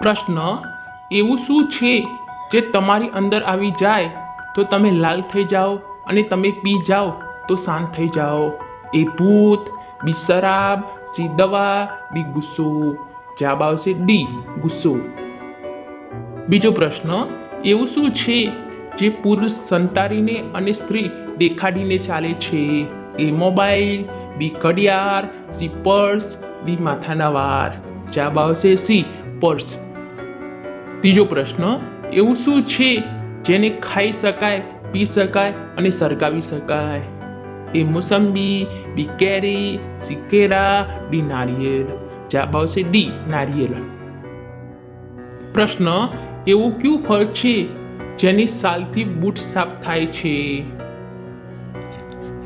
પ્રશ્ન: એવું શું છે જે તમારી અંદર આવી જાય તો તમે લાલ થઈ જાઓ અને તમે પી જાઓ તો શાંત થઈ જાઓ? એ ભૂત, બી શરાબ, સી દવા, ડી ગુસ્સો. જવાબ આવશે ડી ગુસ્સો. બીજો પ્રશ્ન: એવું શું છે જે પુરુષ સંતાડીને અને સ્ત્રી દેખાડીને ચાલે છે? એ મોબાઈલ, બી ઘડિયાળ, સી પર્સ, ડી માથાના વાળ. જવાબ આવશે સી પર્સ. ત્રીજો પ્રશ્ન: એવું શું છે જેને ખાઈ શકાય, પી શકાય અને સળગાવી શકાય? એ મોસંબી, બી કેરી, સી કેળા, ડી નારિયેળ. જવાબ આવશે ડી નારિયેળ. પ્રશ્ન: એવું કયું ફળ છે જેની સાલથી બૂટ સાફ થાય છે?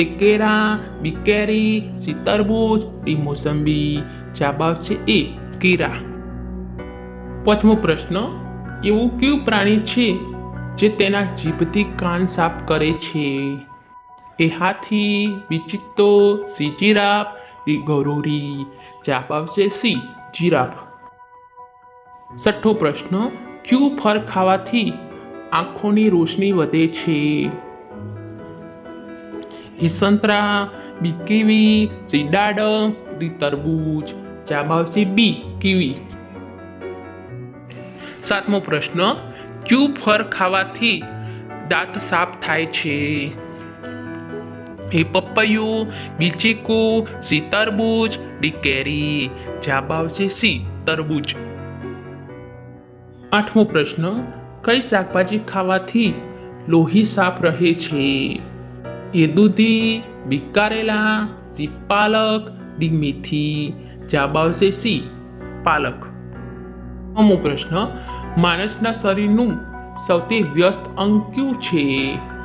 એ કેળા, બી કેરી, સી તરબૂચ, ડી મોસંબી. જવાબ આવશે એ કેળા. પાંચમો પ્રશ્ન: એવું કયું પ્રાણી છે જે તેના જીભથી કાન સાફ કરે છે? એ હાથી, બી ચિત્તો, સી જીરાફ, ડી ગરોળી. જવાબ આવશે સી જીરાફ. છઠ્ઠો પ્રશ્ન: કયું ફળ ખાવાથી આંખોની રોશની વધે છે? એ સંતરા, બી કીવી, સી દાડમ, ડી તરબૂચ. જવાબ આવશે બી કીવી. સાતમો પ્રશ્ન: કયું ફળ ખાવાથી દાંત સાફ થાય છે? એ પપૈયું, બી ચીકુ, સી તરબૂચ, ડી કેરી. જવાબ આવશે સી તરબૂચ. આઠમો પ્રશ્ન: કઈ શાકભાજી ખાવાથી લોહી સાફ રહે છે? એ દૂધી, બી કારેલા, સી પાલક, ડી મેથી. જવાબ આવશે સી પાલક. નવમો પ્રશ્ન: માણસના શરીરનું સૌથી વ્યસ્ત અંગ કયું છે?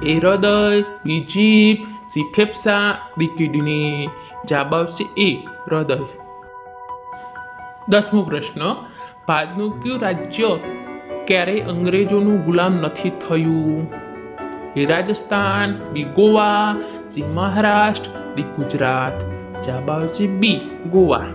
એ હૃદય, બી જીભ, સી ફેફસા, ડી કિડની. જવાબ આવશે એ હૃદય. 10મો પ્રશ્ન: ભારતનું કયું રાજ્ય ક્યારેય અંગ્રેજોનું ગુલામ નથી થયું? એ રાજસ્થાન, બી ગોવા, સી મહારાષ્ટ્ર, ડી ગુજરાત. જવાબ આવશે બી ગોવા.